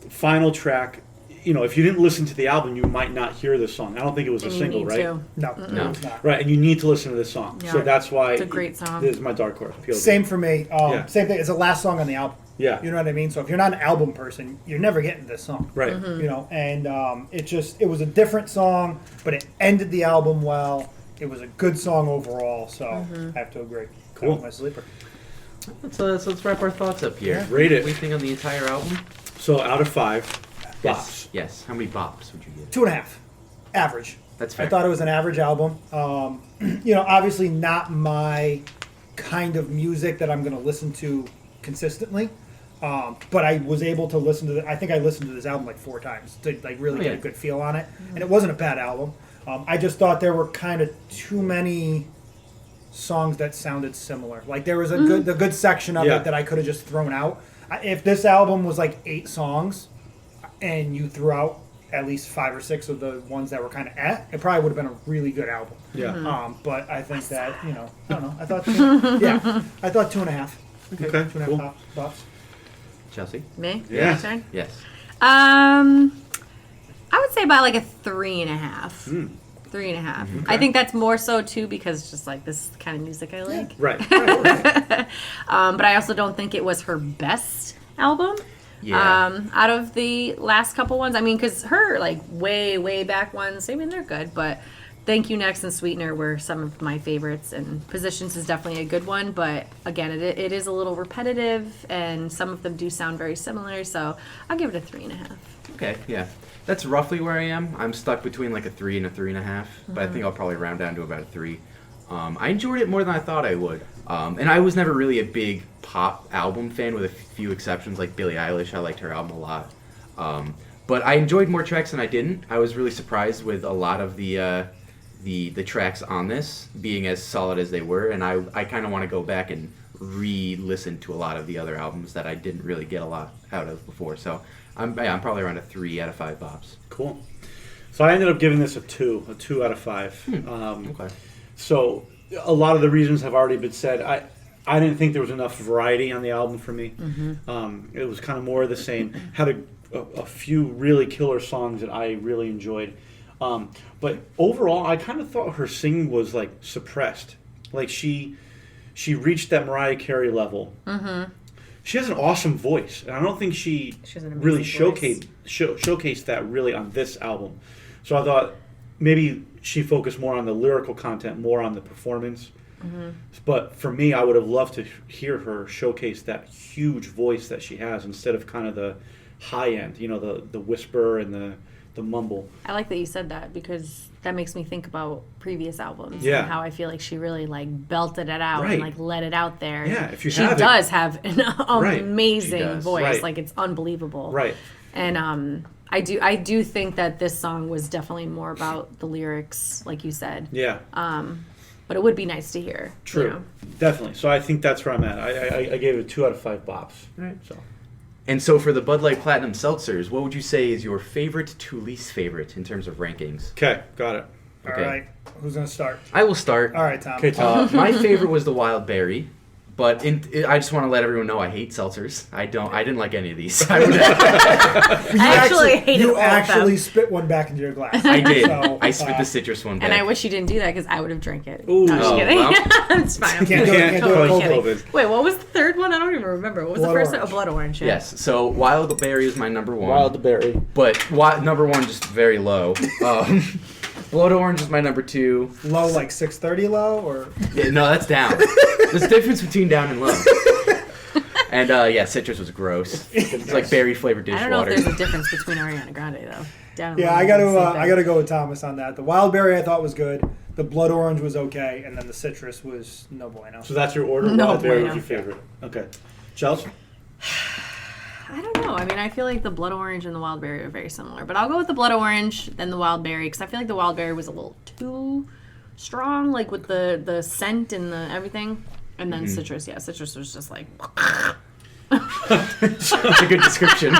final track. If you didn't listen to the album, you might not hear this song. I don't think it was a And you single, need right? to. No, No. it's not. Right, and you need to listen to this song. Yeah. So that's why It's a great song. This is my dark horse. POV. Same for me. Yeah. Same thing. It's the last song on the album. Yeah. You know what I mean? So if you're not an album person, you're never getting this song. Right. And it was a different song, but it ended the album well. It was a good song overall, so I have to agree. Cool. That was my sleeper. Let's wrap our thoughts up here. Yeah. Rate it. What do you think on the entire album? So out of 5, bops. Yes. How many bops would you give? 2.5. Average. That's fair. I thought it was an average album. Obviously not my kind of music that I'm going to listen to consistently. But I was able to listen to I think I listened to this album like 4 times to like really get a good feel on it. And it wasn't a bad album. I just thought there were kind of too many songs that sounded similar. Like there was the good section of Yeah. it that I could have just thrown out. If this album was like 8 songs and you threw out at least 5 or 6 of the ones that were kind of it probably would have been a really good album. Yeah. But I think that, I don't know. I thought, I thought 2.5. Okay. 2.5 Cool. bucks. Chelsea? Me? Yeah. My turn? Yes. I would say about like a 3.5. 3.5. I think that's more so too because it's just like this is the kind of music I like. Right. But I also don't think it was her best album. Yeah. Out of the last couple ones, I mean, because her like way back ones, I mean they're good, but Thank You Next and Sweetener were some of my favorites, and Positions is definitely a good one, but again, it is a little repetitive, and some of them do sound very similar, so I'll give it a 3.5. Okay, yeah. That's roughly where I am. I'm stuck between like a 3 and a 3.5, but I think I'll probably round down to about a 3. I enjoyed it more than I thought I would. And I was never really a big pop album fan, with a few exceptions, like Billie Eilish. I liked her album a lot. But I enjoyed more tracks than I didn't. I was really surprised with a lot of the tracks on this being as solid as they were, and I kind of want to go back and re-listen to a lot of the other albums that I didn't really get a lot out of before. So I'm probably around a 3 out of 5 bops. Cool. So I ended up giving this a 2 out of 5. Okay. So a lot of the reasons have already been said. I didn't think there was enough variety on the album for me. It was kind of more of the same. Had a few really killer songs that I really enjoyed. But overall, I kind of thought her singing was like suppressed. Like she reached that Mariah Carey level. She has an awesome voice, and I don't think she really showcased that really on this album. So I thought maybe she focused more on the lyrical content, more on the performance. But for me, I would have loved to hear her showcase that huge voice that she has instead of kind of the high end, you know, the whisper and the mumble. I like that you said that, because that makes me think about previous albums Yeah. and how I feel like she really like belted it out Right. and like let it out there. Yeah, if you she have it- does have an Right. amazing She does. voice, Right. like it's unbelievable. Right. And I do think that this song was definitely more about the lyrics, like you said. Yeah. But it would be nice to hear. True. You know? Definitely. So I think that's where I'm at. I gave it a 2 out of 5 bops. Right. So. And so for the Bud Light Platinum Seltzers, what would you say is your favorite to least favorite in terms of rankings? Okay, got it. All Okay. right. Who's going to start? I will start. All right, Tom. Okay, Tom. My favorite was the Wild Berry, but I just want to let everyone know I hate seltzers. I didn't like any of these. You I actually hated You all of them. actually spit one back into your glass. I did. So, I spit the citrus one back. And I wish you didn't do that, because I would have drank it. Ooh. No, I'm just Oh, kidding. well. It's fine. I'm Can't do kidding. it, can't do Totally it. kidding. COVID. Wait, what was the third one? I don't even remember. What was Blood the first one? orange. Oh, Blood Orange. Yeah. Yes. So Wild Berry is my number one. Wild berry. But number one just very low. Blood Orange is my number 2. low, like 630 low, or Yeah, no, that's down. There's a difference between down and low. And yeah, citrus was gross. It's like berry flavored I don't know if dishwater. there's a difference between Ariana Grande though. Down in yeah, London, I got it's the same to thing. go with Thomas on that. The wild berry I thought was good. The blood orange was okay, and then the citrus was no bueno. So that's your order? No Wild berry was bueno. your favorite. Okay. Chelsea? I don't know. I mean, I feel like the blood orange and the wild berry are very similar, but I'll go with the blood orange, then the wild berry, because I feel like the wild berry was a little too strong, like with the scent and the everything, and then citrus. Yeah, citrus was just like. That's a good description.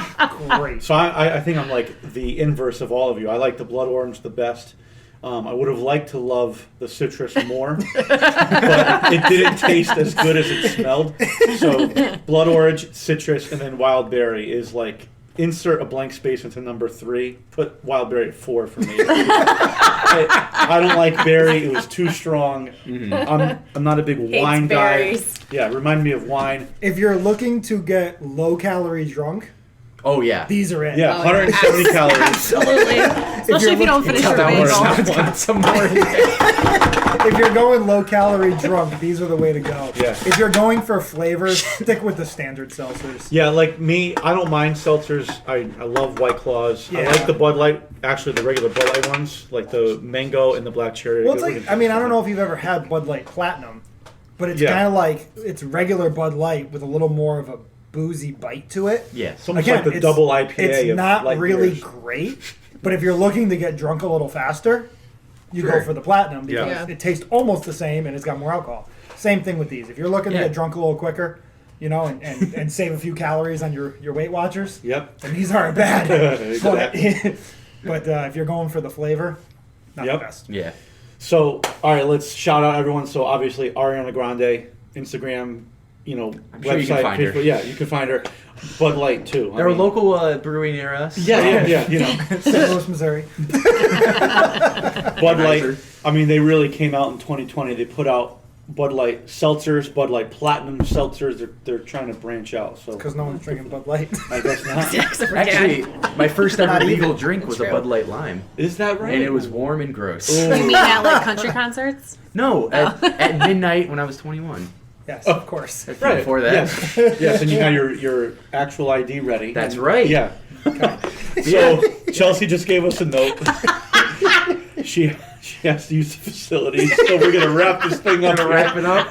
Great. So I think I'm like the inverse of all of you. I like the blood orange the best. I would have liked to love the citrus more, but it didn't taste as good as it smelled. So blood orange, citrus, and then wild berry is like insert a blank space into number 3. Put wild berry at 4 for me. I don't like berry. It was too strong. I'm not a big wine guy. berries. Yeah, remind me of wine. If you're looking to get low calorie drunk, Oh yeah. these are it. Yeah, Oh, 170 calories. Absolutely. Especially if you don't finish your That bagel. one sounds got some more in there. If you're going low calorie drunk, these are the way to go. Yeah. If you're going for flavors, stick with the standard seltzers. Yeah, like me, I don't mind seltzers. I love White Claws. I Yeah. like the Bud Light, actually the regular Bud Light ones, like the mango and the black cherry. Well, it's like, I mean, I don't know if you've ever had Bud Light Platinum, but it's Yeah. kind of like it's regular Bud Light with a little more of a boozy bite to it. Yes. It's almost Again, like the it's- double IPA It's of not light really beers. great, but if you're looking to get drunk a little faster, you Sure. go for the Platinum because Yeah. it tastes almost the same and it's got more alcohol. Same thing with these. If you're looking to Yeah. get drunk a little quicker, you know, and save a few calories on your Weight Watchers, Yep. then these aren't bad. Exactly. but if you're going for the flavor, not Yep. the best. Yeah. So, all right, let's shout out everyone. So, obviously, Ariana Grande, Instagram, I'm sure you can find her. Facebook. Yeah, you can find her. Bud Light, too. There are local brewing near us. Yeah, St. Louis, Missouri. Bud Light. I mean, they really came out in 2020. They put out Bud Light Seltzers, Bud Light Platinum Seltzers. They're trying to branch out. So Because no one's drinking Bud Light. I guess not. Actually, my first ever legal drink was True. a Bud Light Lime. Is that right? And it was warm and gross. You mean at like country concerts? No, at midnight when I was 21. Yes, of course. Right. Before that. Yes. Yes, and you had your actual ID ready. That's right. Yeah. So Chelsey just gave us a note. She has to use the facilities, so we're gonna wrap this thing up. Wrap it up.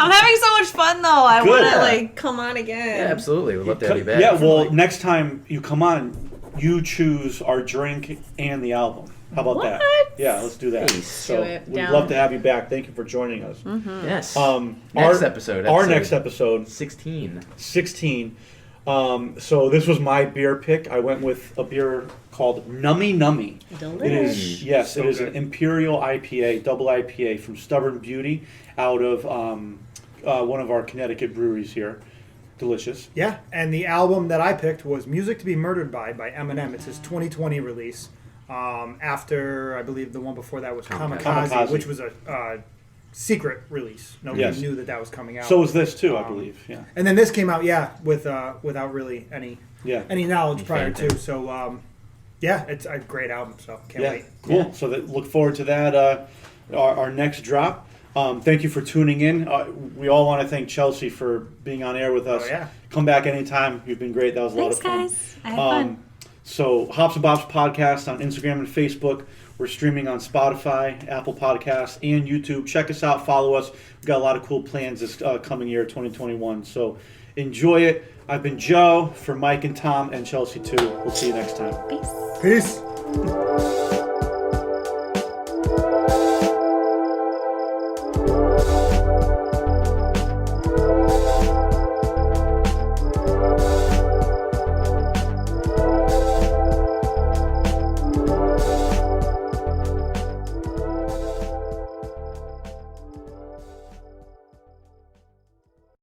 I'm having so much fun though. I Good. want to like come on again. Yeah, absolutely. We'd love to have you back. Yeah, well, next time you come on, you choose our drink and the album. How about that? What? Yeah, let's do that. Nice. So Do it. we'd Down. love to have you back. Thank you for joining us. Yes. Next episode. Our next episode, 16. 16. So this was my beer pick. I went with a beer called Nummy Nummy. It is So it is good. an Imperial IPA, double IPA from Stubborn Beauty out of one of our Connecticut breweries here. Delicious. Yeah, and the album that I picked was Music to Be Murdered By Eminem. It's his 2020 release. After, I believe the one before that was Kamikaze, which was a secret release. Nobody knew that was coming out. So was this too, I believe. Yeah. And then this came out, without really any knowledge prior fan to. So, it's a great album. So can't wait. Cool. Yeah. So look forward to that. Our next drop. Thank you for tuning in. We all want to thank Chelsey for being on air with us. Oh, yeah. Come back anytime. You've been great. That was a lot of fun. Thanks, guys. I had fun. So Hops and Bops podcast on Instagram and Facebook. We're streaming on Spotify, Apple Podcasts, and YouTube. Check us out. Follow us. We've got a lot of cool plans this coming year, 2021. So enjoy it. I've been Joe for Mike and Tom and Chelsey too. We'll see you next time. Peace. Peace.